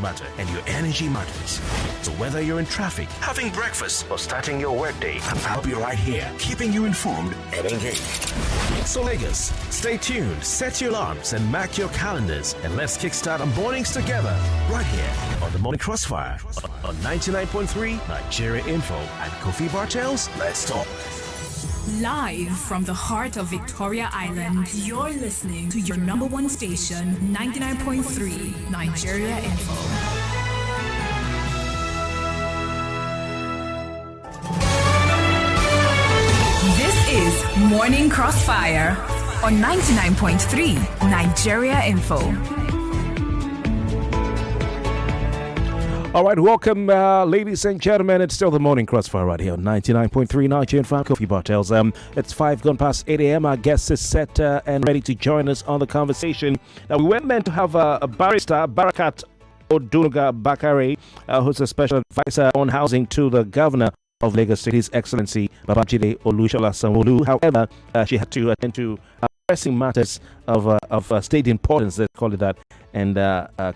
matter and your energy matters. So whether you're in traffic, having breakfast, or starting your workday, I'll be right here, keeping you informed and engaged. So Lagos, stay tuned, set your alarms, and mark your calendars, and let's kickstart our mornings together, right here on the Morning Crossfire on 99.3 Nigeria Info and Kofi Bartels. Let's talk. Live from the heart of Victoria Island, you're listening to your number one station, 99.3 Nigeria Info. This is Morning Crossfire on 99.3 Nigeria Info. All right, welcome, ladies and gentlemen. It's still the Morning Crossfire right here on 99.3 Nigeria Info. Kofi Bartels. It's 5 gone past 8 a.m. Our guest is set and ready to join us on the conversation. Now, we were meant to have a barrister, Barakat Odunuga Bakare, who's a special advisor on housing to the governor of Lagos State, His Excellency Babajide Olusola Sanwo-Olu. However, she had to attend to pressing matters of state importance, let's call it that, and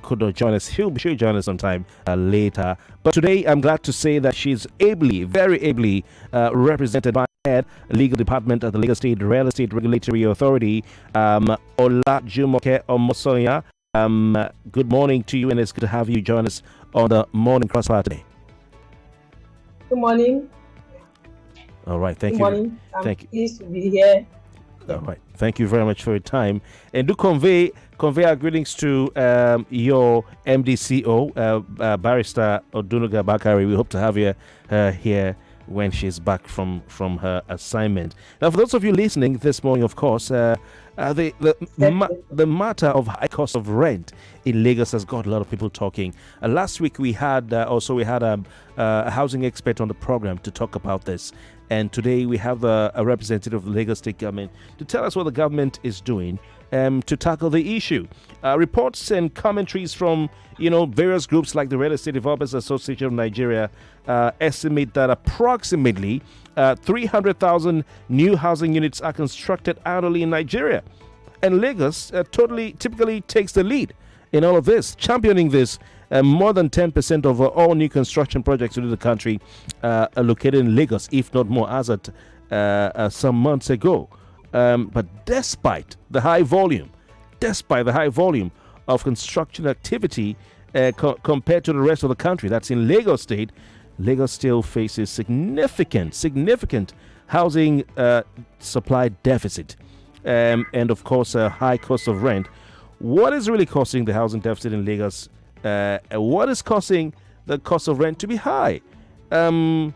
could not join us. She'll join us sometime later. But today, I'm glad to say that she's very ably represented by head legal department of the Lagos State Real Estate Regulatory Authority, Olajumoke Omosanya. Good morning to you, and it's good to have you join us on the Morning Crossfire today. Good morning. All right, thank you. Good morning. I'm pleased to be here. All right, thank you very much for your time, and do convey our greetings to your MDCO, Barrister Odunuga Bakare. We hope to have you here when she's back from her assignment. Now, for those of you listening this morning, of course, the matter of high cost of rent in Lagos has got a lot of people talking. Last week we had a housing expert on the program to talk about this, and today we have a representative of the Lagos State government to tell us what the government is doing to tackle the issue. Reports and commentaries from various groups like the Real Estate Developers Association of Nigeria estimate that approximately 300,000 new housing units are constructed annually in Nigeria, and Lagos typically takes the lead in all of this, championing this. More than 10% of all new construction projects within the country are located in Lagos, if not more, as at some months ago. But despite the high volume of construction activity compared to the rest of the country, that's in Lagos State, Lagos still faces significant housing supply deficit, and of course a high cost of rent. What is really causing the housing deficit in Lagos? What is causing the cost of rent to be high? Now,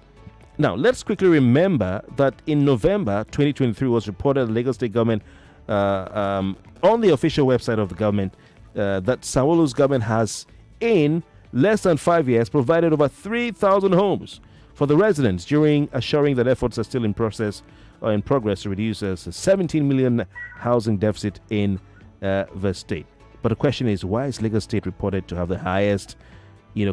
let's quickly remember that in November 2023 was reported the Lagos State government on the official website of the government that Sanwo-Olu's government has, in less than 5 years, provided over 3,000 homes for the residents, during assuring that efforts are still in progress to reduce a 17 million housing deficit in the state. But the question is, why is Lagos State reported to have the highest,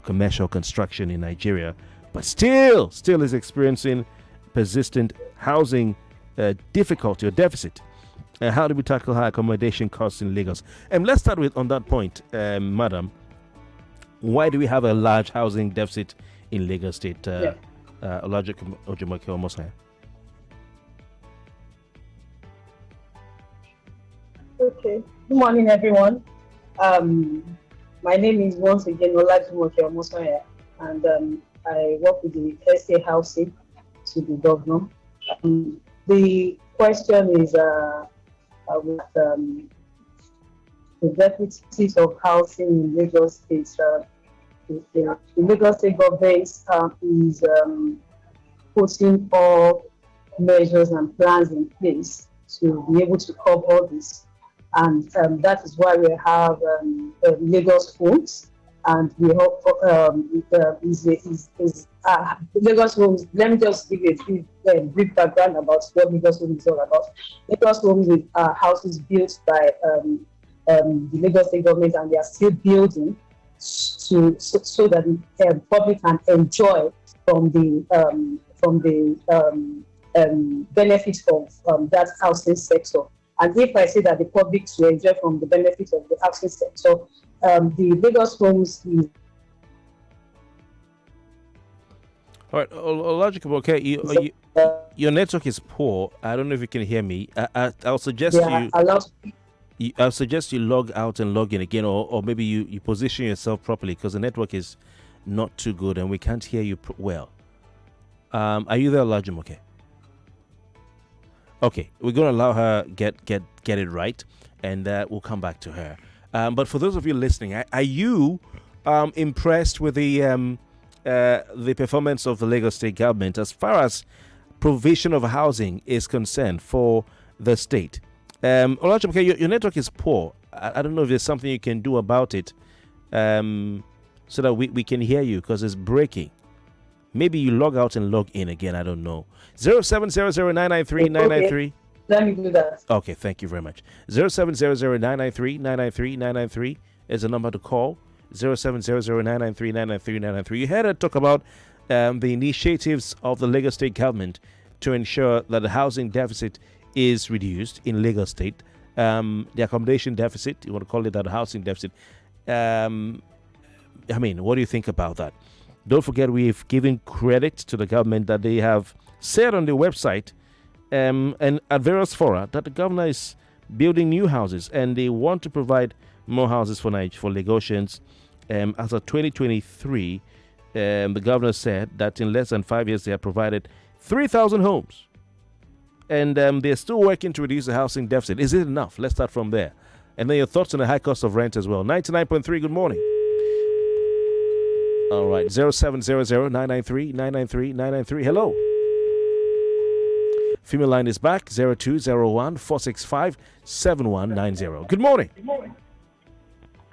commercial construction in Nigeria, but still is experiencing persistent housing difficulty or deficit? How do we tackle high accommodation costs in Lagos? And let's start with, on that point, madam, why do we have a large housing deficit in Lagos State? Olajumoke Omosanya. Okay. Good morning, everyone. My name is once again Olajumoke Omosanya, and I work with the SA Housing to the governor. The question is with the deficit of housing in Lagos State. The Lagos State government is putting all measures and plans in place to be able to cover all this. And that is why we have Lagos Homes, and we hope Lagos Homes. Let me just give you a brief background about what Lagos Homes is all about. Lagos Homes is houses built by the Lagos State government, and they are still building so that the public can enjoy from the benefits of that housing sector. And if I say that the public to enjoy from the benefits of the housing sector, the Lagos homes is. All right, logical. Okay, your network is poor. I don't know if you can hear me. I'll suggest I'll suggest you log out and log in again, or maybe you position yourself properly because the network is not too good and we can't hear you well. Are you there, Olajumoke? Okay, we're going to allow her get it right, and we'll come back to her. But for those of you listening, are you impressed with the performance of the Lagos State government as far as provision of housing is concerned for the state? Olajumoke, your network is poor. I don't know if there's something you can do about it so that we can hear you because it's breaking. Maybe you log out and log in again. I don't know. 07009939993. Let me do that. Okay, thank you very much. 0700993993993 is the number to call. 0700993993993. You heard her talk about the initiatives of the Lagos State government to ensure that the housing deficit is reduced in Lagos State. The accommodation deficit, you want to call it that, housing deficit. What do you think about that? Don't forget, we've given credit to the government that they have said on their website and at various fora that the governor is building new houses and they want to provide more houses for Lagosians. As of 2023, the governor said that in less than 5 years they have provided 3,000 homes. And they're still working to reduce the housing deficit. Is it enough? Let's start from there. And then your thoughts on the high cost of rent as well. 99.3, good morning. All right, 0700-993-993-993. Hello. Female line is back, 0201-465-7190. Good morning.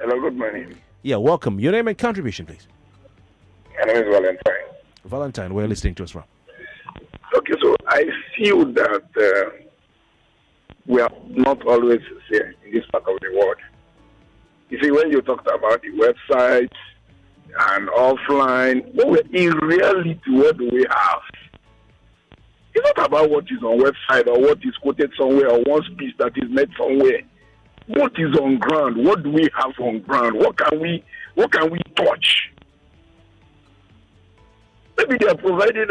Hello, good morning. Yeah, welcome. Your name and contribution, please. My name is Valentine. Valentine, where are you listening to us from? Okay, so I feel that we are not always sincere in this part of the world. You see, when you talked about the website and offline, in reality, what do we have? It's not about what is on website or what is quoted somewhere or one speech that is made somewhere. What is on ground? What do we have on ground? What can we touch? Maybe they are providing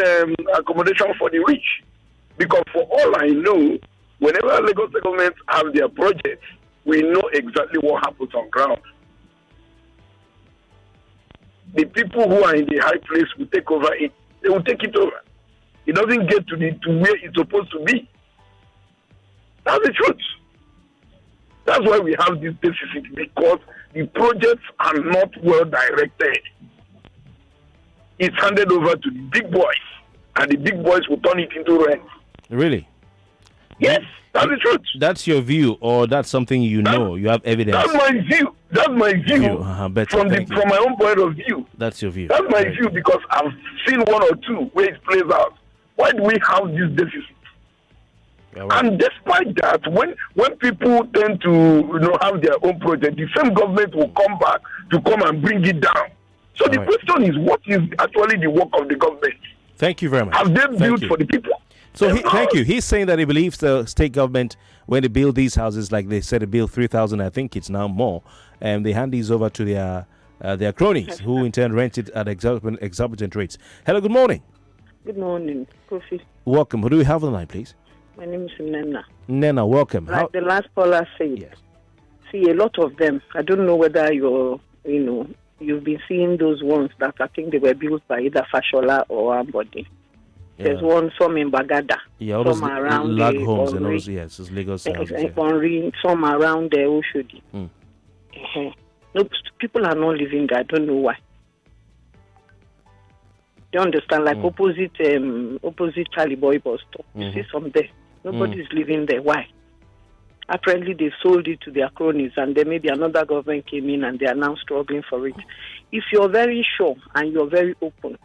accommodation for the rich. Because for all I know, whenever Lagos government have their projects, we know exactly what happens on ground. The people who are in the high place will take over it. They will take it over. It doesn't get to where it's supposed to be. That's the truth. That's why we have this deficit, because the projects are not well directed. It's handed over to the big boys, and the big boys will turn it into rent. Really? Yes, that's the truth. That's your view, or that's something you know? You have evidence? That's my view. That's my view. From my own point of view. That's your view. That's my view, because I've seen one or two where it plays out. Why do we have this deficit? Right. And despite that, when people tend to have their own project, the same government will come back to come and bring it down. So the question is, what is actually the work of the government? Thank you very much. Have they built for the people? So thank you. He's saying that he believes the state government, when they build these houses, like they said, they build 3,000, I think it's now more, and they hand these over to their cronies, who in turn rent it at exorbitant rates. Hello, good morning. Good morning, Kofi. Welcome. Who do we have on the line, please? My name is Nena. Nena, welcome. Like the last caller said, yes. See, a lot of them, I don't know whether you've been seeing those ones that I think they were built by either Fashola or Ambody. Yeah. There's some in Bagada, some around lag homes and all those, yes, it's Lagos houses, some around the Oshodi. No, people are not living there. I don't know why. You understand? Like opposite Charlie Boy bus stop. You see some there. Nobody's living there. Why? Apparently they sold it to their cronies, and then maybe another government came in and they are now struggling for it. If you're very sure and you're very open,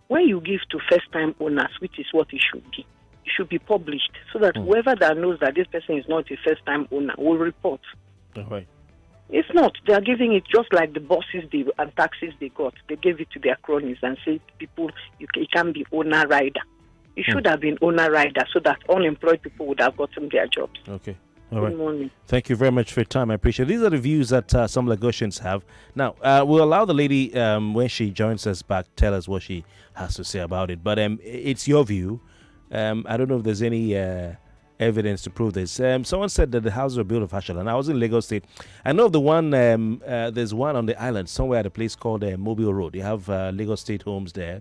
when you give to first-time owners, which is what it should be published so that whoever that knows that this person is not a first-time owner will report. Right. It's not. They are giving it just like the buses and taxis they got. They gave it to their cronies and said, people, it can be owner-rider. It should have been owner-rider so that unemployed people would have gotten their jobs. Okay. All Good right. morning. Thank you very much for your time. I appreciate it. These are the views that some Lagosians have. Now, we'll allow the lady, when she joins us back, tell us what she has to say about it. But it's your view. I don't know if there's any evidence to prove this. Someone said that the houses were built of Ashala, and I was in Lagos State. I know of the one, there's one on the island, somewhere at a place called Mobile Road. You have Lagos State homes there.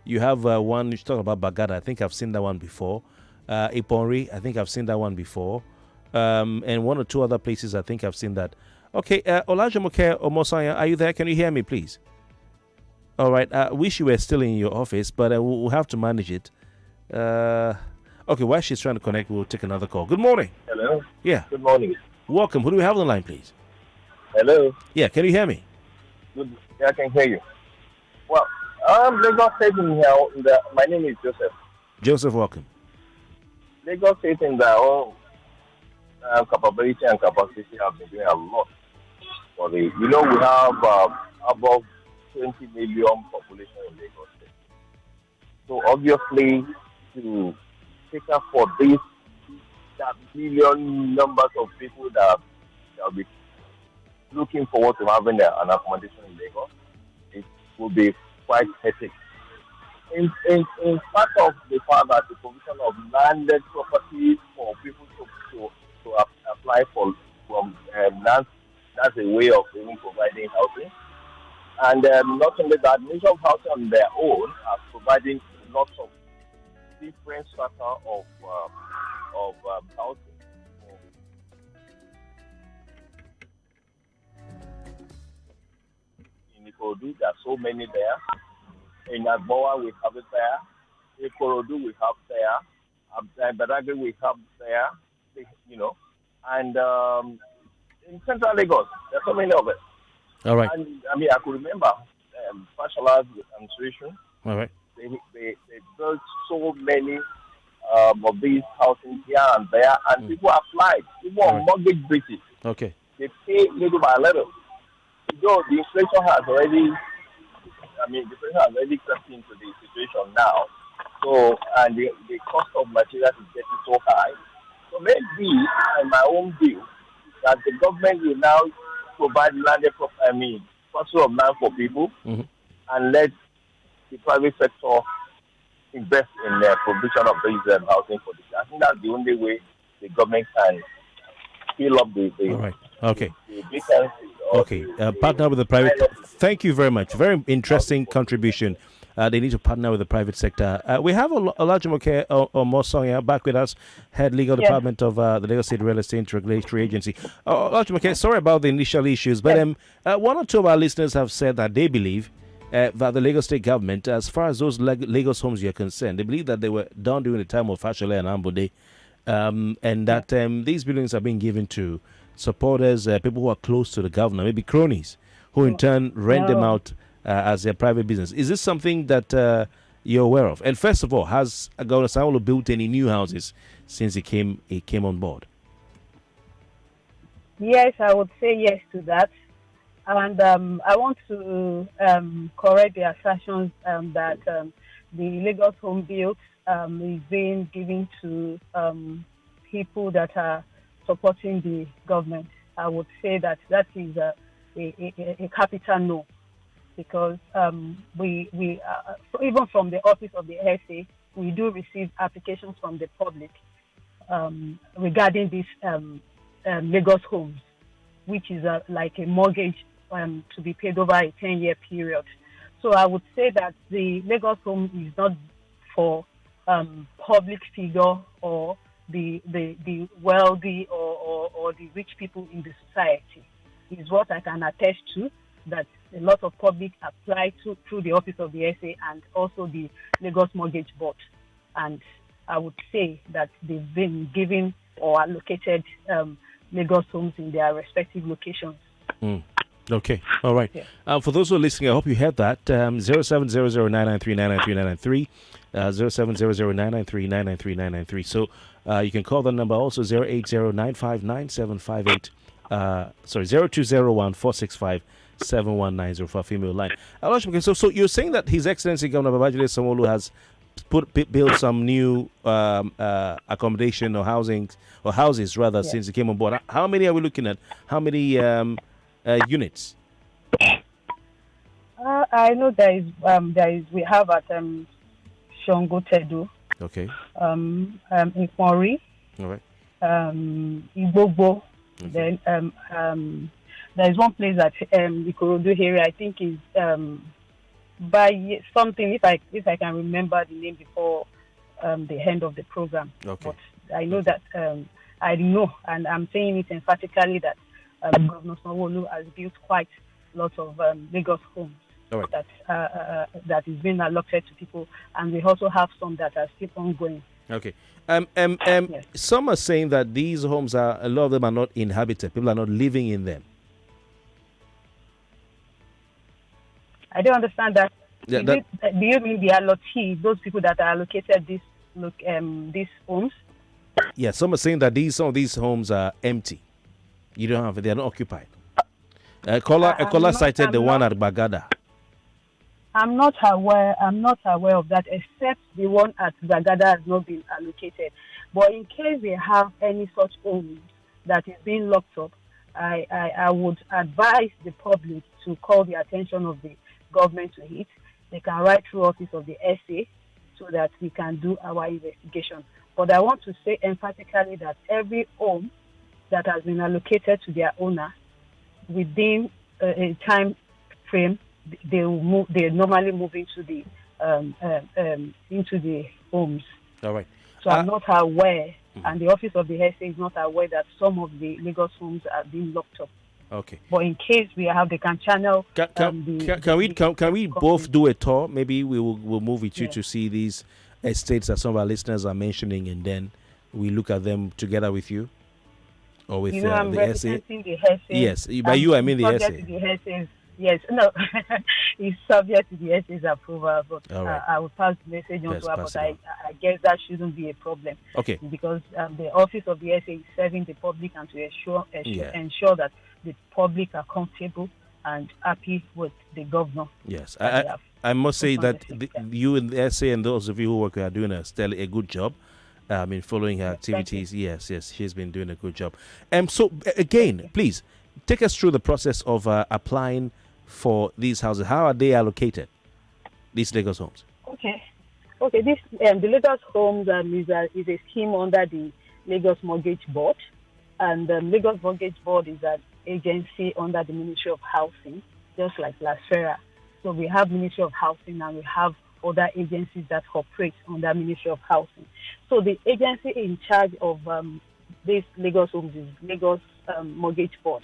You have one, you talk about Bagada. I think I've seen that one before. Iponri, I think I've seen that one before. And one or two other places, I think I've seen that. Okay, Olajumoke Omosanya, are you there? Can you hear me, please? All right. I wish you were still in your office, but we'll have to manage it. Okay, while she's trying to connect, we'll take another call. Good morning. Hello. Yeah. Good morning. Welcome. Who do we have on the line, please? Hello. Yeah, can you hear me? Good. Yeah, I can hear you. Well, Lagos State my name is Joseph. Joseph, welcome. Lagos State in their own capability and capacity have been doing a lot for we have above 20 million population in Lagos State. So obviously, to take up for that million numbers of people that will be looking forward to having an accommodation in Lagos, it will be quite hectic. In part of the fact that the provision of landed property for people to apply from land, that's a way of even providing housing. And not only that, Ministry of Housing on their own are providing lots of different strata of housing. In Ikorodu, there are so many there. In Agboa, we have it there. In Ikorodu, we have there. In Badagry, we have there. And in Central Lagos, there are so many of it. All right. And I could remember Fashala's administration. All right. They built so many of these housing here and there, and people applied. People on mortgage basis. Okay. They pay little by little. Though the inflation has already, crept into the situation now. So, and the cost of materials is getting so high. So maybe, in my own view, that the government will now provide parcel of land for people, and let the private sector invest in the provision of these housing for this. I think that's the only way the government can fill up the all right. Okay. the vacancies. Okay. Partner with the private. Thank you very much. Very interesting contribution. They need to partner with the private sector. We have Olajumoke Omosanya back with us, Head Legal Department of the Lagos State Real Estate Regulatory Agency. Olajumoke, sorry about the initial issues, but one or two of our listeners have said that they believe that the Lagos State government, as far as those Lagos homes are concerned, they believe that they were done during the time of Fashole and Ambode, and that these buildings are being given to supporters, people who are close to the governor, maybe cronies, who in turn rent them out as their private business. Is this something that you're aware of? And first of all, has Governor Sanwo-Olu built any new houses since he came on board? Yes, I would say yes to that. And I want to correct the assertions that the Lagos home built is being given to people that are supporting the government. I would say that is a capital no, because we even from the office of the SA, we do receive applications from the public regarding these Lagos homes, which is like a mortgage to be paid over a 10-year period. So I would say that the Lagos home is not for public figure or the wealthy or the rich people in the society. Is what I can attest to, that a lot of public apply through the office of the SA and also the Lagos Mortgage Board. And I would say that they've been given or allocated Lagos homes in their respective locations. Okay, all right. Yeah. For those who are listening, I hope you heard that. 0700-993-993-993, 0700-993-993-993. So you can call the number also 080-959-758. 0201-465-7190 for a female line. So you're saying that His Excellency Governor Babajide Sanwo-Olu has build some new accommodation or houses rather since it came on board. How many are we looking at? How many units? I know we have at Shongo Tedu. Okay. Ikwari. All right. Igbobo. Okay. Then there is one place at Ikorodu area. I think is by something. If I can remember the name before the end of the program. Okay. But I know that I know, and I'm saying it emphatically that Governor Sanwo-Olu has built quite lots of Lagos homes. All right. That is being allotted to people, and we also have some that are still ongoing. Okay. Yes. Some are saying that these homes a lot of them are not inhabited. People are not living in them. I don't understand that. Yeah, do you mean the allotee, those people that are allocated these homes? Yeah, some are saying that some of these homes are empty. They're not occupied. Kola cited the one at Bagada. I'm not aware of that, except the one at Bagada has not been allocated. But in case they have any such homes that is being locked up, I would advise the public to call the attention of the government to it. They can write through office of the SA so that we can do our investigation. But I want to say emphatically that every home that has been allocated to their owner within a time frame, they normally move into the homes. All right. So I'm not aware, and the office of the SA is not aware that some of the Lagos homes are being locked up. Okay. But in case we have, they can channel. Can we both do a tour? Maybe we'll move with you to see these estates that some of our listeners are mentioning, and then we look at them together with you, or with I'm the representing the SA. Yes, by you I mean the SA. The SA's, yes, no, it's subject to the SA's approval, but right. I will pass the message on Yes, to her. But I guess that shouldn't be a problem. Okay. Because the office of the SA is serving the public and to ensure that the public are comfortable and happy with the governor. Yes, I must say that you and the SA and those of you who work are doing a good job. In following her activities. Yes, she's been doing a good job. So again, please take us through the process of applying for these houses. How are they allocated? These Lagos homes. Okay. This the Lagos homes is a scheme under the Lagos Mortgage Board, and Lagos Mortgage Board is an agency under the Ministry of Housing, just like LASRERA. So we have Ministry of Housing and we have other agencies that operate under Ministry of Housing. So the agency in charge of these Lagos homes is Lagos Mortgage Board.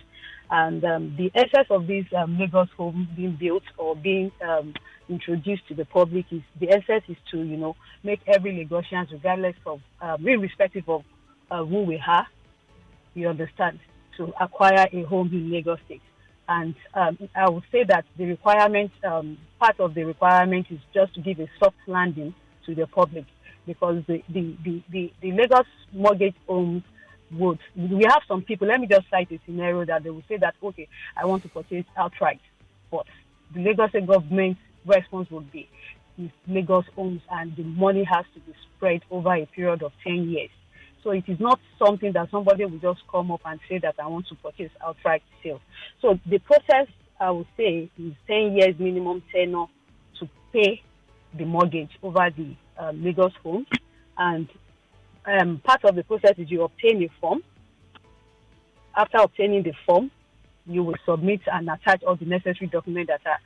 And the essence of these Lagos homes being built or being introduced to the public is to, make every Lagosian, regardless of, irrespective of who we are, you understand, to acquire a home in Lagos State. And I would say that the requirement, part of the requirement is just to give a soft landing to the public, because the Lagos mortgage homes we have some people, let me just cite a scenario that they will say that, okay, I want to purchase outright, but the Lagos government response would be, if Lagos owns and the money has to be spread over a period of 10 years. So it is not something that somebody will just come up and say that I want to purchase outright sale. So the process, I would say, is 10 years minimum tenure to pay the mortgage over the Lagos home. And part of the process is you obtain a form. After obtaining the form, you will submit and attach all the necessary documents that are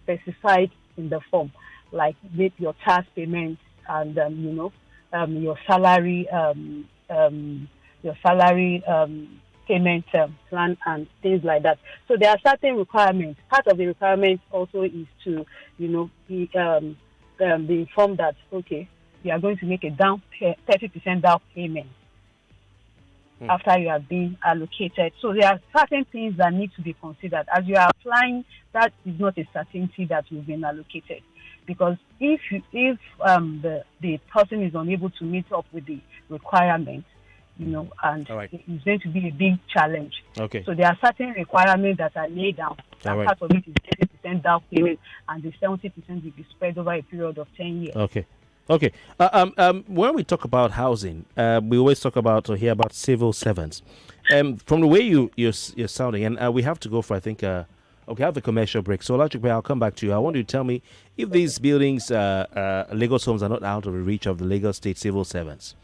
specified in the form, like make your tax payments and your salary payment plan and things like that. So there are certain requirements. Part of the requirements also is to be informed that, okay, you are going to make a 30% down payment after you have been allocated. So there are certain things that need to be considered. As you are applying, that is not a certainty that you've been allocated. Because if the person is unable to meet up with the requirements, and it's going to be a big challenge. Okay. So there are certain requirements that are laid down. And part of it is 30% down payment, and the 70% will be spread over a period of 10 years. Okay. Okay. When we talk about housing, we always talk about or hear about civil servants. From the way you're sounding, and we have to go for, I think, okay, I have a commercial break. So, Olajumoke, I'll come back to you. I want you to tell me if these buildings, Lagos homes, are not out of the reach of the Lagos State civil servants.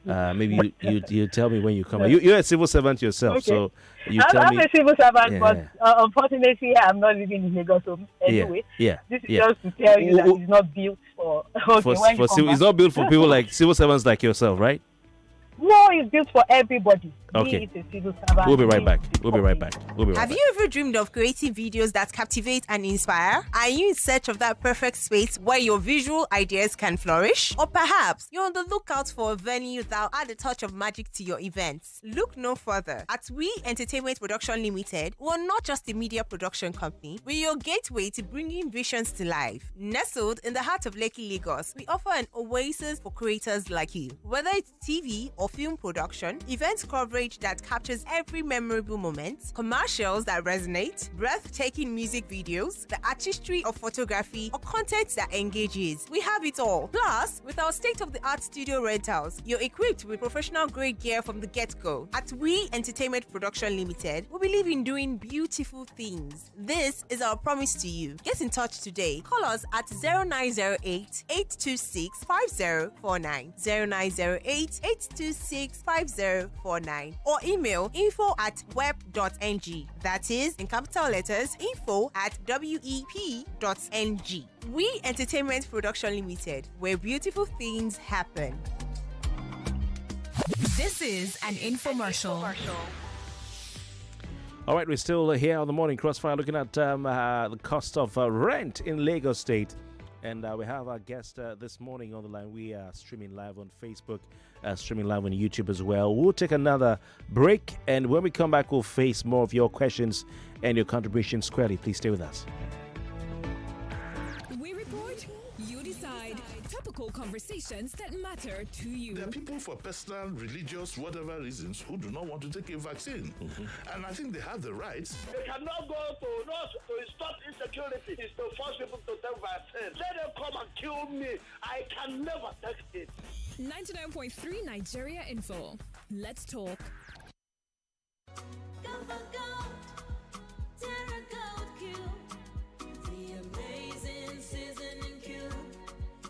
Maybe you tell me when you come. You're a civil servant yourself, Okay. so you tell me. I'm a civil servant, Yeah. but unfortunately, I'm not living in Lagos anyway. Yeah. This is just to tell you that it's not built for. Okay, It's not built for people like civil servants like yourself, right? No, it's built for everybody. Okay. Be it a civil servant, We'll be right be back. it We'll be right back. Have you ever dreamed of creating videos that captivate and inspire? Are you in search of that perfect space where your visual ideas can flourish? Or perhaps you're on the lookout for a venue that'll add a touch of magic to your events? Look no further. At We Entertainment Production Limited, we're not just a media production company, we're your gateway to bringing visions to life. Nestled in the heart of Lekki, Lagos, we offer an oasis for creators like you. Whether it's TV or film production, event coverage that captures every memorable moment, commercials that resonate, breathtaking music videos, the artistry of photography, or content that engages. We have it all. Plus, with our state-of-the-art studio rentals, you're equipped with professional-grade gear from the get-go. At We Entertainment Production Limited, we believe in doing beautiful things. This is our promise to you. Get in touch today. Call us at 0908 826 5049, 0908 826 5049, or email info@web.ng. That is, in capital letters, info@wep.ng. We Entertainment Production Limited, where beautiful things happen. This is an infomercial. All right, we're still here on the Morning Crossfire looking at the cost of rent in Lagos State. And we have our guest this morning on the line. We are streaming live on Facebook, streaming live on YouTube as well. We'll take another break, and when we come back, we'll face more of your questions and your contributions squarely. Please stay with us. We report, you decide. Topical conversations that matter to you. There are people for personal, religious, whatever reasons who do not want to take a vaccine. And I think they have the rights. They cannot go to stop insecurity. It's to force people to take vaccine. Let them come and kill me. I can never take it. 99.3 Nigeria Info. Let's talk.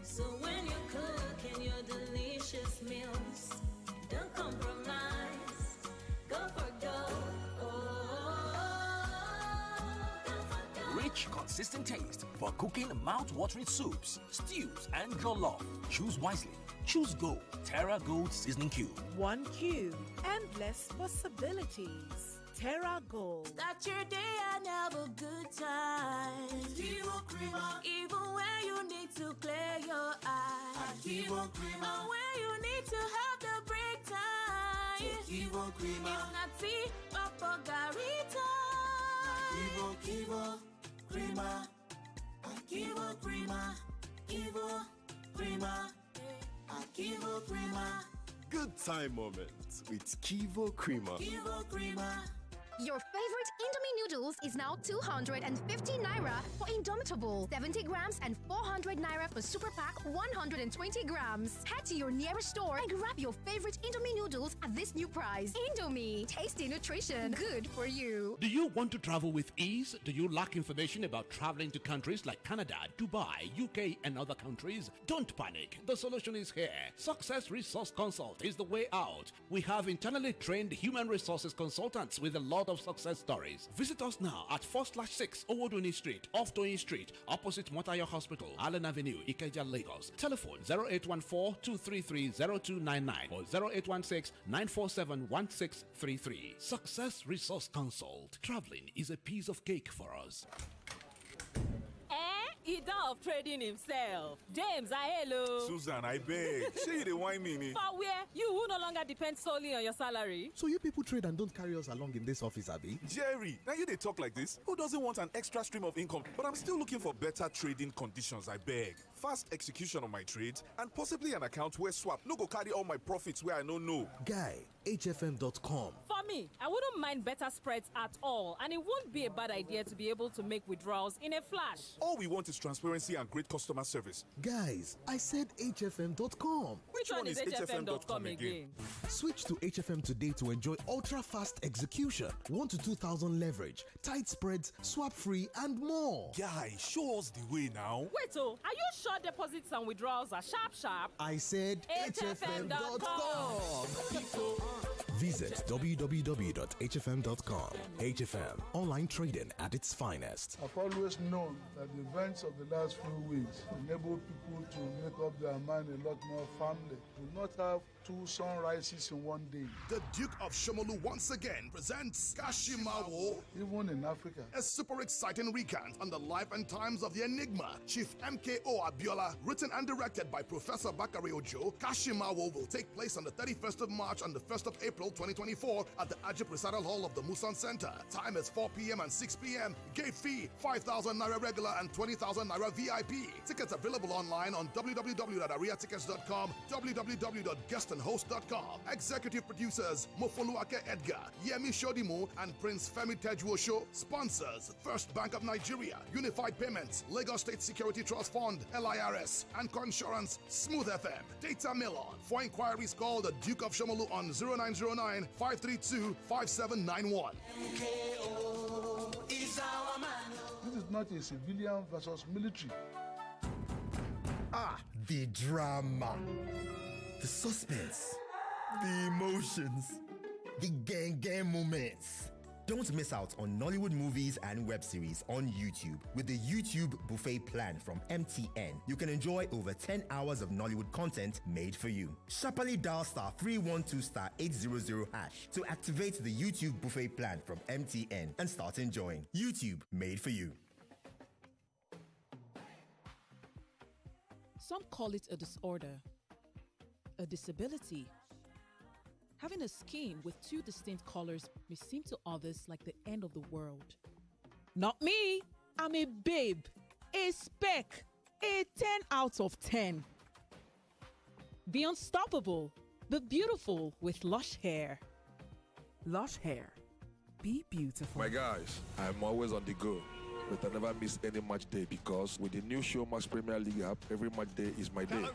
So when you're cooking your delicious meals, don't compromise. Go for gold. Rich, consistent taste for cooking mouth-watering soups, stews, and jollof. Choose wisely. Choose Gold. Terra Gold Seasoning Cube. One cube. Endless possibilities. Terra Gold. Start your day and have a good time. Kivo Crema. Even when you need to clear your eyes. Kivo Crema. And when you need to have the break time. Kivo Crema. If not tea, Papa Garita. Kivo Crema. Kivo Crema. Kivo Crema. Kivo Crema. Good time moments with Kivo Crema. Kivo Crema. Your favorite Indomie noodles is now 250 Naira for Indomitable, 70 grams and 400 Naira for Super Pack 120 grams. Head to your nearest store and grab your favorite Indomie noodles at this new price. Indomie, tasty nutrition, good for you. Do you want to travel with ease? Do you lack information about traveling to countries like Canada, Dubai, UK, and other countries? Don't panic. The solution is here. Success Resource Consult is the way out. We have internally trained human resources consultants with a lot of success stories. Visit us now at 4/6 Owoduni Street, off Toyin Street, opposite Motayo Hospital, Allen Avenue, Ikeja, Lagos. Telephone 0814-233-0299 or 0816-947-1633. Success Resource Consult. Traveling is a piece of cake for us. He done of trading himself. James, hello. Susan, I beg. Say you the wine me. For where? You who no longer depend solely on your salary. So you people trade and don't carry us along in this office, Abby? Jerry, now you they talk like this? Who doesn't want an extra stream of income? But I'm still looking for better trading conditions, I beg. Fast execution of my trades and possibly an account where swap no go carry all my profits where I don't know. Guy, HFM.com. For For me, I wouldn't mind better spreads at all, and it won't be a bad idea to be able to make withdrawals in a flash. All we want is transparency and great customer service. Guys, I said HFM.com. Which one is HFM.com again? Switch to HFM today to enjoy ultra-fast execution, 1 to 2,000 leverage, tight spreads, swap-free, and more. Guy, show us the way now. Wait, are you sure deposits and withdrawals are sharp? I said HFM.com. Visit www.hfm.com. HFM, online trading at its finest. I've always known that the events of the last few weeks enable people to make up their mind a lot more firmly. We will not have 2 sunrises in one day. The Duke of Shomolu once again presents Kashimawo. Even in Africa. A super exciting recount on the life and times of the Enigma, Chief MKO Abiola, written and directed by Professor Bakari Ojo. Kashimawo will take place on the 31st of March and the 1st of April 2024 at the Ajib Recital Hall of the Musan Center. Time is 4 p.m. and 6 p.m. Gate fee 5,000 Naira regular and 20,000 Naira VIP. Tickets available online on www.ariatickets.com, www.guestandhost.com. Executive producers Mofoluake Edgar, Yemi Shodimu, and Prince Femi Tejuosho. Sponsors First Bank of Nigeria, Unified Payments, Lagos State Security Trust Fund, LIRS, and Insurance, Smooth FM. Data Melon. For inquiries, call the Duke of Shomolu on 0909 532 5791. This is not a civilian versus military. The drama, the suspense, the emotions, the gang moments. Don't miss out on Nollywood movies and web series on YouTube with the YouTube Buffet plan from MTN. You can enjoy over 10 hours of Nollywood content made for you. Sharply dial *312*800# to activate the YouTube Buffet plan from MTN and start enjoying. YouTube made for you. Some call it a disorder, a disability. Having a skin with 2 distinct colors may seem to others like the end of the world. Not me. I'm a babe, a speck, a 10 out of 10. Be unstoppable, be beautiful with Lush hair. Lush hair. Be beautiful. My guys, I'm always on the go. But I never miss any match day because with the new Showmax Premier League app, every match day is my day.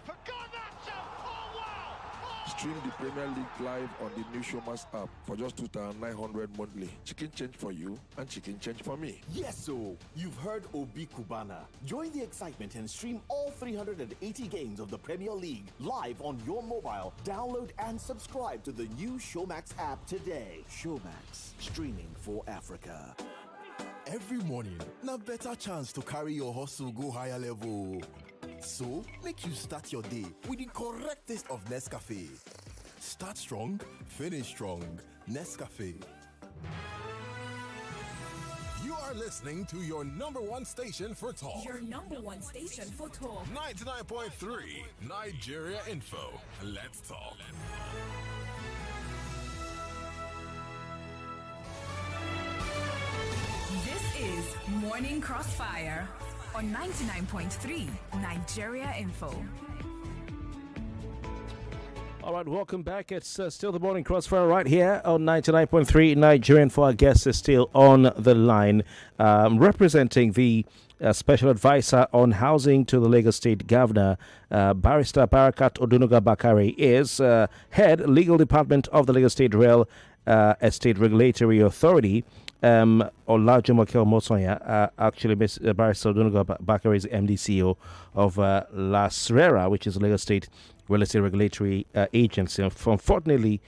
Stream the Premier League live on the new Showmax app for just 2,900 monthly. Chicken change for you and chicken change for me. Yes, so you've heard Obi Kubana. Join the excitement and stream all 380 games of the Premier League live on your mobile. Download and subscribe to the new Showmax app today. Showmax, streaming for Africa. Every morning, na better chance to carry your hustle go higher level. So, make you start your day with the correct taste of Nescafe. Start strong, finish strong. Nescafe. You are listening to your number one station for talk. Your number one station for talk. 99.3 Nigeria Info. Let's talk. This is Morning Crossfire on 99.3 Nigeria Info. All right, welcome back. It's still the Morning Crossfire right here on 99.3 Nigerian. For our guest is still on the line, representing the Special Advisor on Housing to the Lagos State Governor, Barrister Barakat Odunuga Bakare, is Head Legal Department of the Lagos State Rail Estate Regulatory Authority. Olajumoke Omosanya, actually, Barrister Odunuga Bakare is MD CEO of LASRERA, which is a Lagos State Real Estate Regulatory Agency. Unfortunately,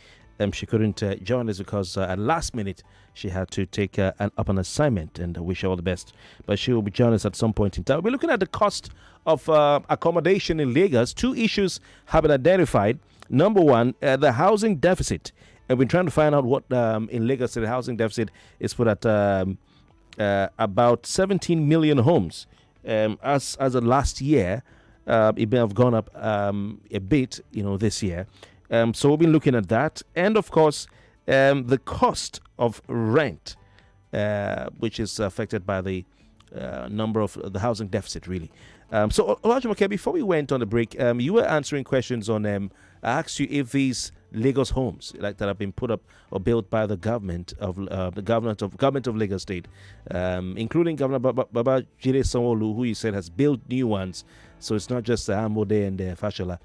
she couldn't join us because at last minute she had to take an assignment, and I wish her all the best. But she will be joining us at some point in time. We're looking at the cost of accommodation in Lagos. 2 issues have been identified. Number one, the housing deficit. And we're trying to find out what in Lagos the housing deficit is put at about 17 million homes. As of last year, it may have gone up a bit, this year. So we'll be looking at that. And of course, the cost of rent, which is affected by the number of the housing deficit, really. So, Olajumoke, before we went on the break, you were answering questions on, I asked you if these Lagos homes like that have been put up or built by the government of government of Lagos State, including Governor Babajide Sanwo-Olu, who he said has built new ones. So it's not just Ambode and Fashola.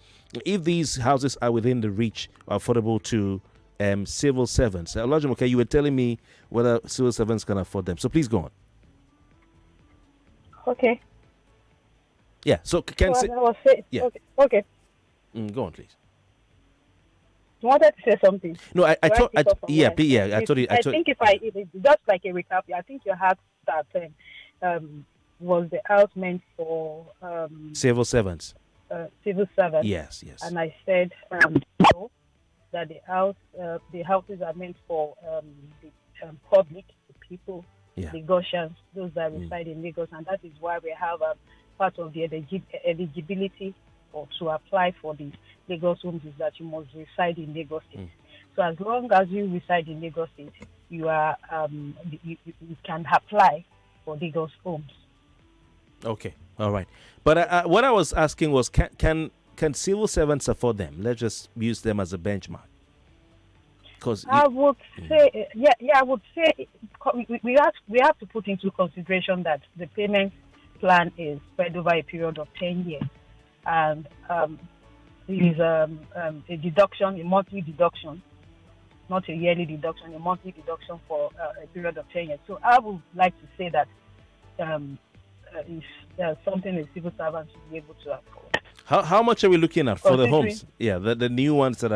If these houses are within the reach, affordable to civil servants, Olajumoke, you were telling me whether civil servants can afford them. So please go on. Okay. Yeah. So can say. Yeah. Okay. Go on, please. You wanted to say something? No, I thought. I told you. I think if just like a recap, I think you had that was the house meant for civil servants. Civil servants. Yes. And I said no, that the houses are meant for the public, the people, Lagosians, those that reside in Lagos, and that is why we have part of the eligibility or to apply for the Lagos homes is that you must reside in Lagos State. So as long as you reside in Lagos State, you are you can apply for Lagos homes. Okay, all right. But what I was asking was, can civil servants afford them? Let's just use them as a benchmark. I would say, I would say we have to put into consideration that the payment plan is spread over a period of 10 years, and is a deduction, a monthly deduction, not a yearly deduction, a monthly deduction for a period of 10 years. So I would like to say that is something a civil servant should be able to afford. How much are we looking at for the homes? Yeah, the new ones that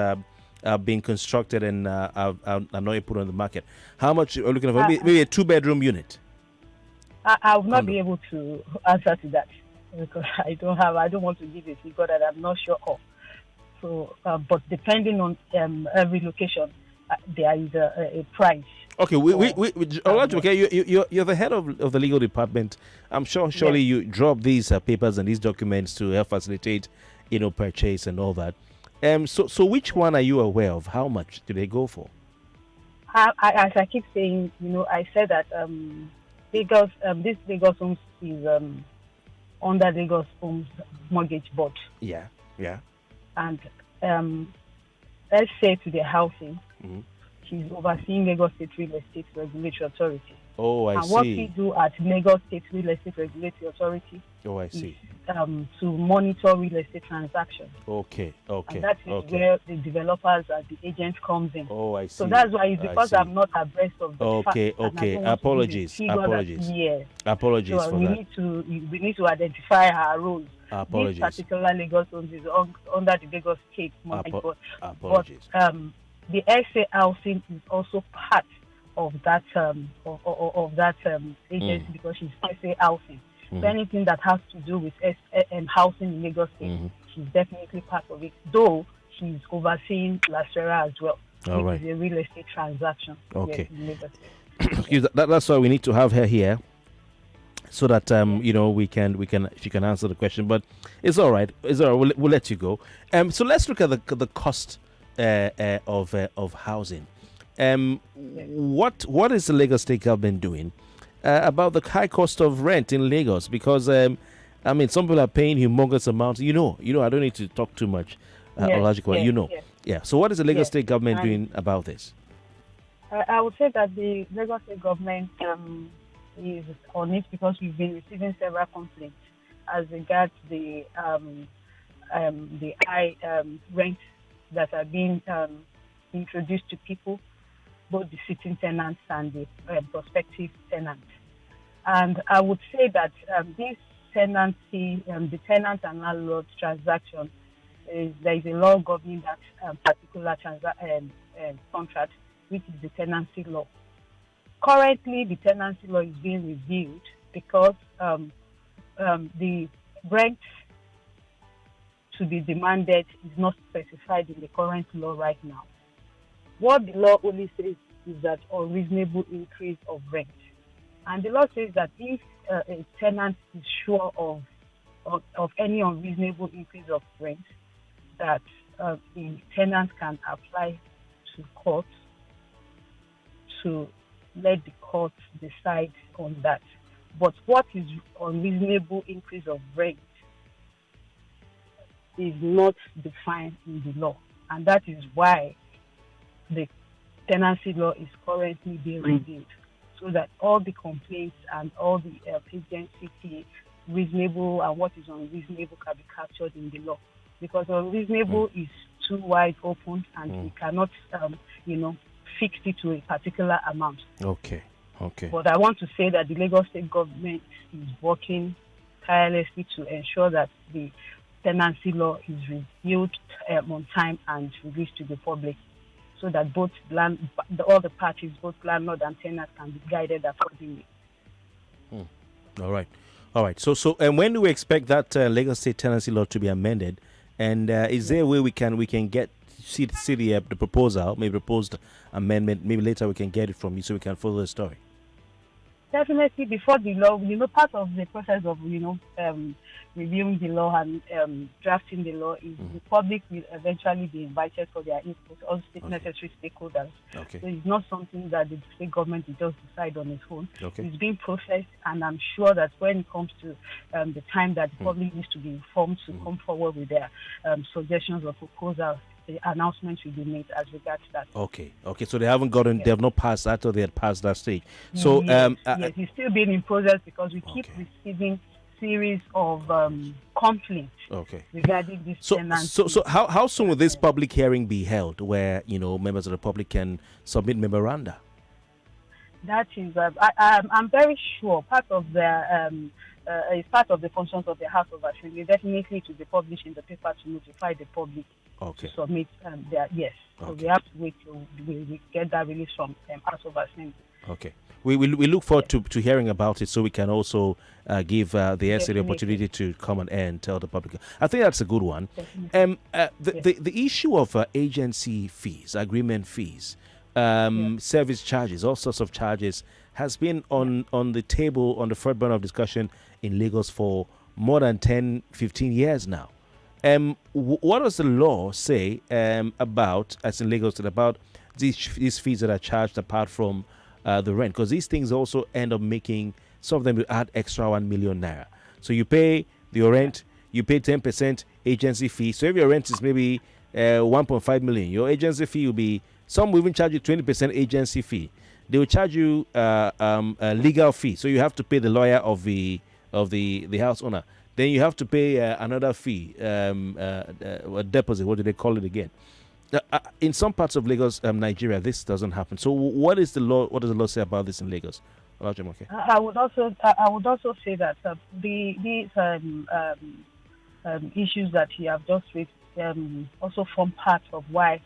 are being constructed and are not yet put on the market. How much are we looking for? Maybe a 2-bedroom unit? I will not be able to answer to that because I don't want to give a figure that I'm not sure of. So, but depending on every location, there is a price. Okay, you're the head of the legal department. I'm sure, surely you drop these papers and these documents to help facilitate, purchase and all that. So which one are you aware of? How much do they go for? As I keep saying, I said that Lagos, this Lagos Homes is under Lagos Homes Mortgage Board. Yeah. And let's say to the housing, she's overseeing Lagos State Real Estate Regulatory Authority. Oh, I see. And what we do at Lagos State Real Estate Regulatory Authority is to monitor real estate transactions. Okay. And that is where the developers and the agents comes in. Oh, I see. So that's why it's because I'm not abreast of the fact. Okay. Apologies. So for we need to identify our roles. Apologies. This particular Lagos Homes is under the Lagos State Mortgage Board. Apologies. But the SA housing is also part of that agency because she's SA housing. So anything that has to do with housing in Lagos State, she's definitely part of it. Though she's overseeing LASRERA as well, which is a real estate transaction. Okay. In Lagos State. That's why we need to have her here, so that she can answer the question. But it's all right. We'll let you go. So let's look at the cost of housing. What is the Lagos State government doing about the high cost of rent in Lagos? Because some people are paying humongous amounts. I don't need to talk too much. So what is the Lagos State government doing about this? I would say that the Lagos State government is on it because we've been receiving several complaints as regards the high rent that are being introduced to people, both the sitting tenants and the prospective tenants. And I would say that this tenancy, the tenant and landlord transaction, there is a law governing that particular contract, which is the tenancy law. Currently, the tenancy law is being reviewed because the rent to be demanded is not specified in the current law right now. What the law only says is that unreasonable increase of rent. And the law says that if a tenant is sure of any unreasonable increase of rent, that the tenant can apply to court to let the court decide on that. But what is unreasonable increase of rent is not defined in the law. And that is why the tenancy law is currently being reviewed, so that all the complaints and all the agency fee, reasonable and what is unreasonable, can be captured in the law. Because unreasonable is too wide open, and we cannot, fix it to a particular amount. Okay. But I want to say that the Lagos State government is working tirelessly to ensure that the tenancy law is reviewed on time and released to the public, so that both all the parties, both landlord and tenant, can be guided accordingly. All right. So, and when do we expect that Lagos State tenancy law to be amended? And is there a way we can see the proposal, maybe proposed amendment? Maybe later we can get it from you, so we can follow the story. Definitely, before the law, part of the process of reviewing the law and drafting the law is the public will eventually be invited for their input, all necessary stakeholders. Okay. So it's not something that the state government will just decide on its own. Okay. It's being processed, and I'm sure that when it comes to the time that the public needs to be informed to come forward with their suggestions or proposals, the announcement will be made as regards that. Okay. So they haven't they have not passed that, or they had passed that stage. So yes, it's still being in process, because we keep receiving series of complaints regarding this tenancy. So how soon will this public hearing be held, where members of the public can submit memoranda? That is, I'm very sure part of the is part of the functions of the House of Assembly. Definitely to be published in the paper to notify the public to submit their So we have to wait till we get that release from House of Assembly. Okay. We look forward to hearing about it, so we can also give the essay the opportunity to come on air and tell the public. I think that's a good one. The issue of agency fees, agreement fees, service charges, all sorts of charges, has been on the table, on the front burner of discussion in Lagos for more than 10, 15 years now. What does the law say about, as in Lagos, about these fees that are charged apart from the rent? Because these things also end up making some of them will add extra 1 million naira. So you pay your rent, you pay 10% agency fee. So if your rent is maybe 1.5 million, your agency fee will be, some will even charge you 20% agency fee. They will charge you a legal fee. So you have to pay the lawyer of the house owner. Then you have to pay another fee, a deposit. What do they call it again? In some parts of Lagos, Nigeria, this doesn't happen. So what is the law? What does the law say about this in Lagos? Olajumoke. I would also say that these issues that you have just raised also form part of why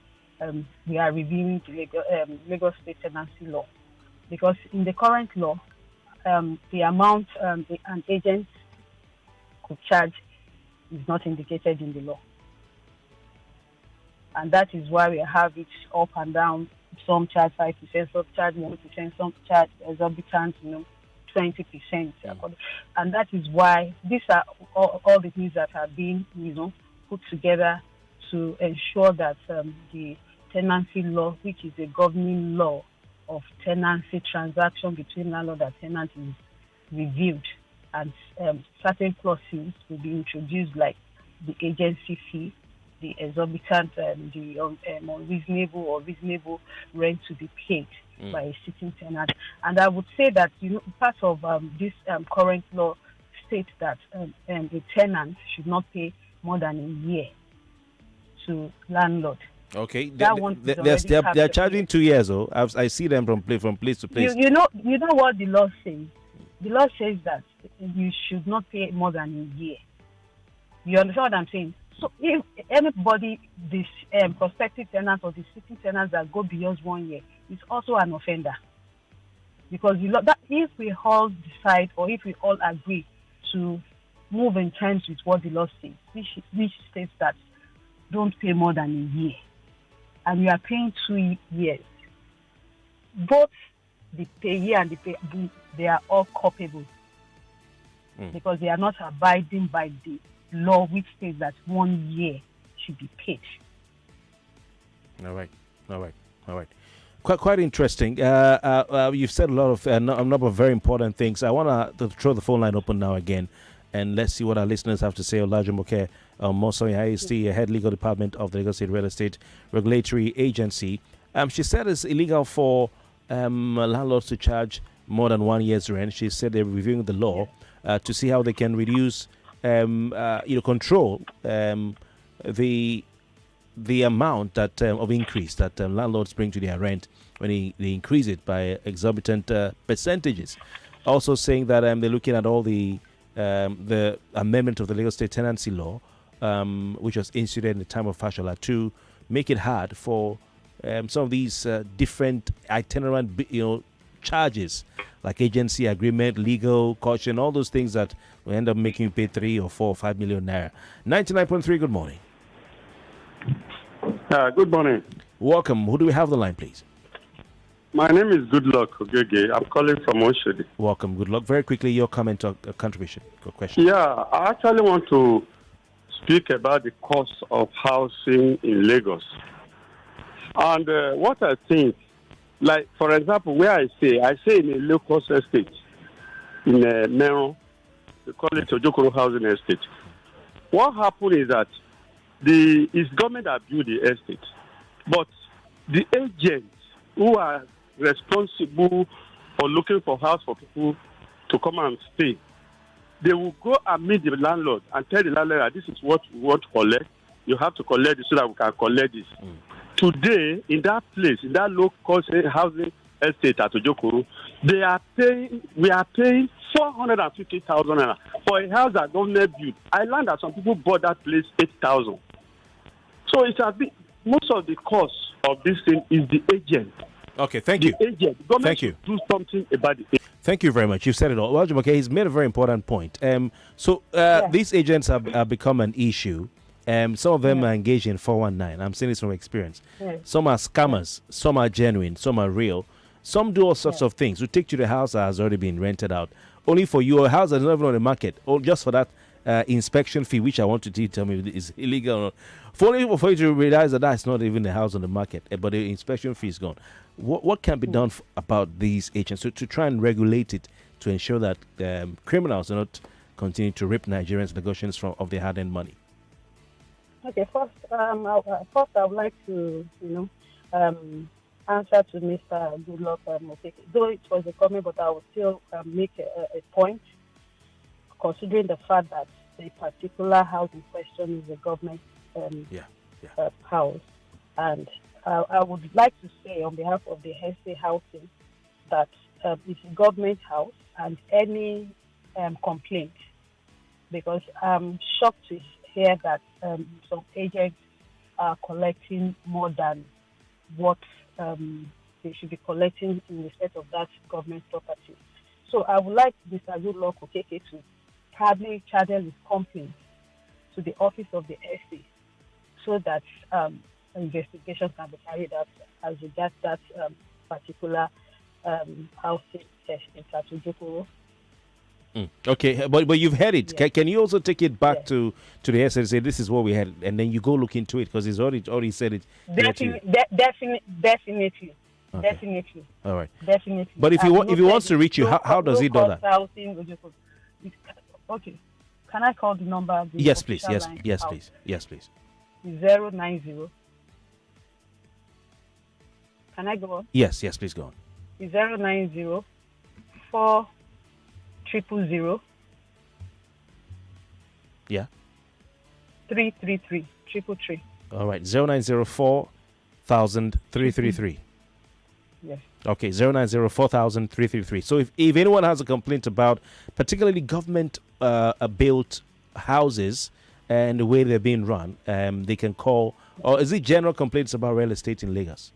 we are reviewing the Lagos State tenancy law, because in the current law, the amount an agent could charge is not indicated in the law. And that is why we have it up and down. Some charge 5%, some charge 1%, some charge exorbitant, 20%. And that is why these are all the things that are being, put together to ensure that the tenancy law, which is a governing law of tenancy transaction between landlord and tenant, is reviewed, and certain clauses will be introduced, like the agency fee, the exorbitant, the unreasonable or reasonable rent to be paid by a sitting tenant. And I would say that part of this current law states that a tenant should not pay more than a year to landlord. Okay, they're charging 2 years. Oh, I see them from place to place. You know what the law says. The law says that you should not pay more than a year. You understand what I'm saying? So if anybody, this prospective tenant or the sitting tenants that go beyond 1 year, is also an offender. Because if we all decide, or if we all agree to move in terms with what the law says, which states that don't pay more than a year, and you are paying 2 years, both the payee and the payee, they are all culpable, because they are not abiding by the law, which says that 1 year should be paid. All right. Quite interesting. You've said a lot of a number of very important things. I want to throw the phone line open now again. And let's see what our listeners have to say. Olajumoke Omosanya is the head legal department of the Lagos State Real Estate Regulatory Agency. She said it's illegal for landlords to charge more than 1 year's rent. She said they're reviewing the law to see how they can reduce, control the amount that of increase that landlords bring to their rent when they increase it by exorbitant percentages. Also saying that they're looking at all the amendment of the Lagos State Tenancy Law, which was instituted in the time of Fashola, to make it hard for some of these different itinerant, charges like agency agreement, legal caution, all those things that will end up making you pay 3 or 4 or 5 million naira. 99.3. Good morning. Good morning. Welcome. Who do we have on the line, please? My name is Goodluck Ogege. I'm calling from Oshodi. Welcome. Good luck. Very quickly, your comment or contribution, or question. Yeah, I actually want to speak about the cost of housing in Lagos. And what I think, like, for example, where I say in a low-cost estate in Meron, we call it Ojokoro Housing Estate. What happened is that it's government that built the estate, but the agents who are responsible for looking for house for people to come and stay, they will go and meet the landlord and tell the landlord that this is what we want to collect. You have to collect it so that we can collect this. Today, in that place, in that low-cost housing estate at Ojokoro, we are paying 450,000 naira for a house that government built. I learned that some people bought that place 8,000. So it has been, most of the cost of this thing is the agent. Okay, thank you. Agent. Thank you. Do something about the agent. Thank you very much. You've said it all. Well, okay, he's made a very important point. These agents have become an issue. Some of them are engaged in 419. I'm saying this from experience. Some are scammers. Some are genuine. Some are real. Some do all sorts of things. We take you to the house that has already been rented out, only for your house that's not even on the market, or just for that inspection fee, which I want you to tell me is illegal or not. For you to realize that that's not even the house on the market, but the inspection fee is gone. What can be done about these agents to try and regulate it to ensure that criminals do not continue to rip Nigerians' negotiations of their hard-earned money? Okay, first I would like to, answer to Mr. Goodluck Mokeke. Though it was a comment, but I will still make a point, considering the fact that the particular house in question is a government house. And I would like to say on behalf of the Hesse Housing that it's a government house, and any complaint, because I'm shocked to hear that some agents are collecting more than what they should be collecting in respect of that government property. So I would like Mr. Goodluck Okeke to probably channel his complaint to the office of the SA, so that investigations can be carried out as regards that particular housing in Ojokoro. Okay, but you've heard it. Yeah. Can you also take it back to the S and say this is what we had, and then you go look into it, because he's already said it. Definitely. Okay. Definitely. All right. Definitely. But if he wants to reach you, how does he do that? Okay. Can I call the number? Yes, please. Yes, please. 090. Can I go on? Yes, please go on. 090 4 000. Yeah. 333 333. All right. 0904 333. Yes. Okay. 0904 333. So if anyone has a complaint about particularly government built houses and the way they're being run, they can call. Or is it general complaints about real estate in Lagos?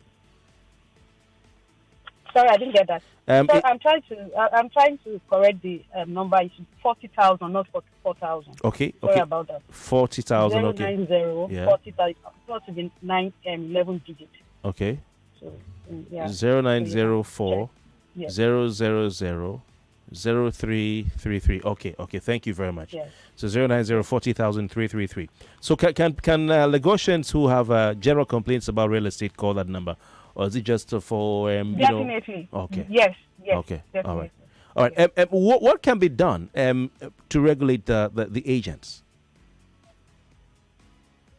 Sorry, I didn't get that. I'm trying to correct the number. It's 40,000, not 44,000. Okay. Sorry about that. 40,000. Okay. 090 40,000. Not to be 11 digits. Okay. So, 0904 000 0333. Okay. Thank you very much. Yes. So 090 40,000 333. So can Lagosians who have general complaints about real estate call that number? Or is it just for definitely? Okay. Yes. Okay. Definitely. All right. All right. What can be done to regulate the agents?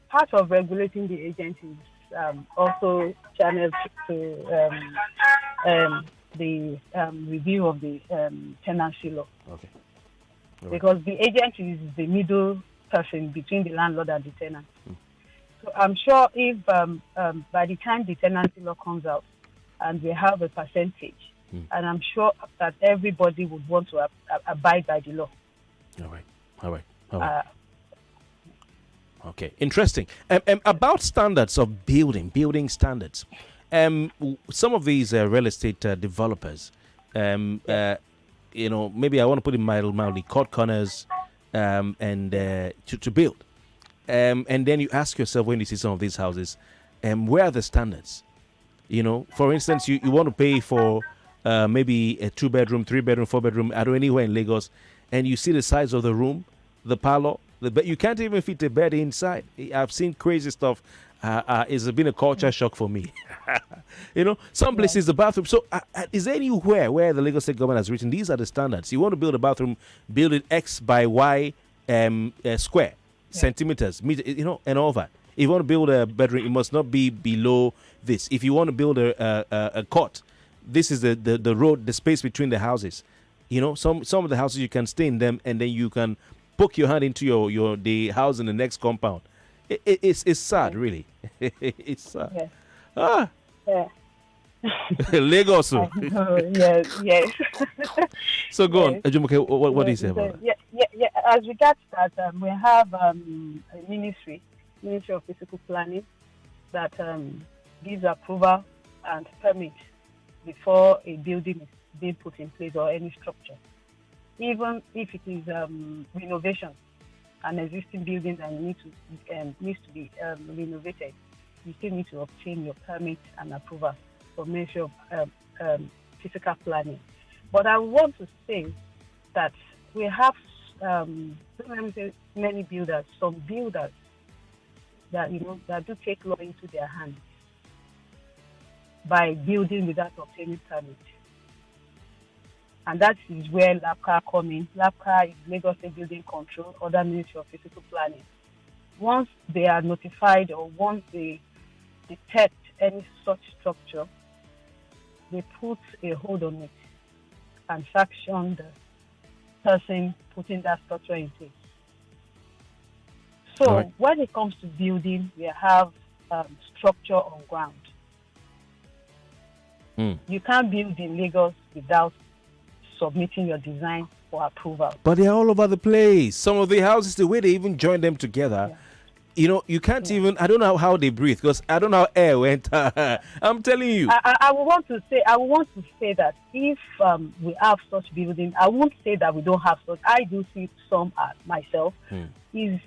Part of regulating the agents is also channeled to the review of the tenancy law. Okay. Because the agent is the middle person between the landlord and the tenant. So I'm sure if by the time the tenancy law comes out and we have a percentage, and I'm sure that everybody would want to abide by the law. All right. Okay, interesting. About standards of building standards. Some of these real estate developers, maybe I want to put it mildly, cut corners and to build. And then you ask yourself when you see some of these houses, where are the standards? For instance, you want to pay for maybe a 2-bedroom, 3-bedroom, 4-bedroom, I don't know, anywhere in Lagos, and you see the size of the room, the parlor, but you can't even fit a bed inside. I've seen crazy stuff. It's been a culture shock for me. Some places the bathroom. So is there anywhere where the Lagos State government has written these are the standards? You want to build a bathroom, build it X by Y square centimeters, meter, and all that. If you want to build a bedroom, it must not be below this. If you want to build a cot, this is the road, the space between the houses. Some of the houses you can stay in them, and then you can poke your hand into the house in the next compound. It's sad, really. It's sad. Yeah. Lagos. Yes. So go on, Olajumoke. What do you say about that? Yeah. As regards that, we have a Ministry of Physical Planning that gives approval and permit before a building is being put in place or any structure. Even if it is renovation, an existing building that needs to be renovated, you still need to obtain your permit and approval for Ministry of Physical Planning. But I want to say that we have many builders, some builders that that do take law into their hands by building without obtaining permit. And that is where LAPCA come in. LAPCA is Lagos State Building Control, other Ministry of Physical Planning. Once they are notified or once they detect any such structure, they put a hold on it and sanction the person putting that structure in place. So when it comes to building, we have structure on ground. You can't build in Lagos without submitting your design for approval. But they're all over the place. Some of the houses, the way they even join them together, you can't even, I don't know how they breathe because I don't know how air went. I'm telling you. I want to say that if we have such buildings, I won't say that we don't have such. I do see some myself. It's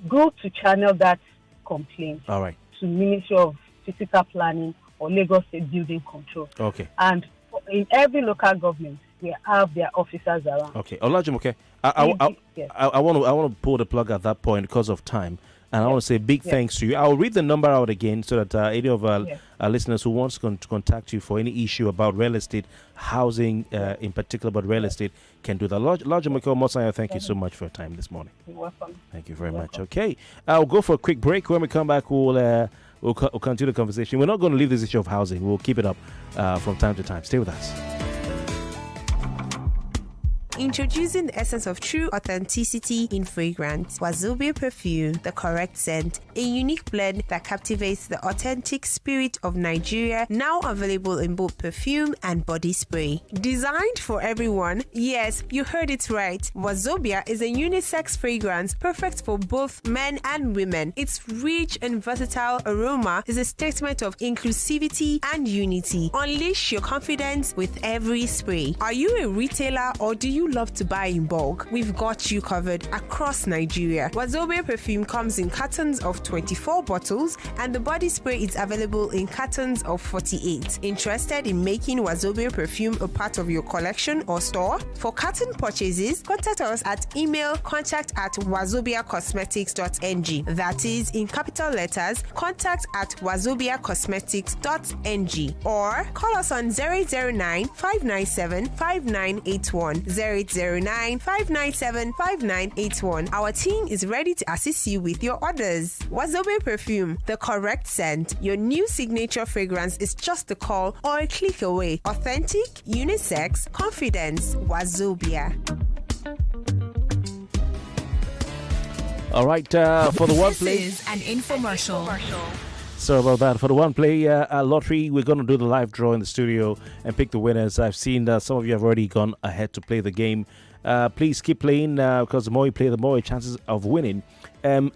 good to channel that complaint to Ministry of Physical Planning or Lagos State Building Control. Okay. And in every local government, we have their officers around. Okay, Olajumoke, I want to pull the plug at that point because of time, and I want to say big thanks to you. I'll read the number out again so that any of our listeners who wants to contact you for any issue about real estate, housing, in particular about real estate, can do that. Olajumoke Omosanya, thank you so much for your time this morning. You're welcome. Thank you very much. Okay, I'll go for a quick break. When we come back, we'll continue the conversation. We're not going to leave this issue of housing. We'll keep it up from time to time. Stay with us. Introducing the essence of true authenticity in fragrance, Wazobia Perfume, the correct scent, a unique blend that captivates the authentic spirit of Nigeria, now available in both perfume and body spray. Designed for everyone, yes, you heard it right. Wazobia is a unisex fragrance perfect for both men and women. Its rich and versatile aroma is a statement of inclusivity and unity. Unleash your confidence with every spray. Are you a retailer or do you you love to buy in bulk, we've got you covered across Nigeria. Wazobia perfume comes in cartons of 24 bottles and the body spray is available in cartons of 48. Interested in making Wazobia perfume a part of your collection or store? For carton purchases, contact us at email contact@wazobiacosmetics.ng. That is in capital letters, contact@wazobiacosmetics.ng, or call us on 0809 597 5981. 0809 597 5981. Our team is ready to assist you with your orders. Wazobia perfume, the correct scent. Your new signature fragrance is just a call or a click away. Authentic, unisex, confidence. Wazobia. All right, for the one play. This is an infomercial. Sorry about that. For the one play lottery, we're going to do the live draw in the studio and pick the winners. I've seen some of you have already gone ahead to play the game. Please keep playing because the more you play, the more your chances of winning.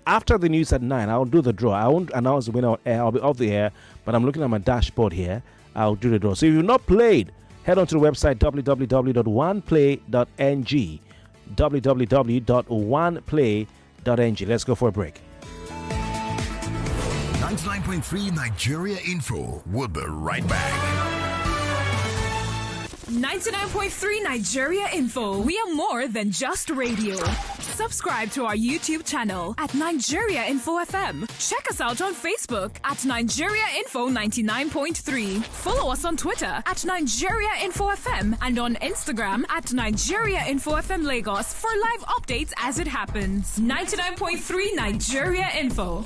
After the news at 9, I'll do the draw. I won't announce the winner on air. I'll be off the air, but I'm looking at my dashboard here. I'll do the draw. So if you've not played, head on to the website www.oneplay.ng. www.oneplay.ng. Let's go for a break. 99.3 Nigeria Info. We'll be right back. 99.3 Nigeria Info. We are more than just radio. Subscribe to our YouTube channel at Nigeria Info FM. Check us out on Facebook at Nigeria Info 99.3. Follow us on Twitter at Nigeria Info FM and on Instagram at Nigeria Info FM Lagos for live updates as it happens. 99.3 Nigeria Info.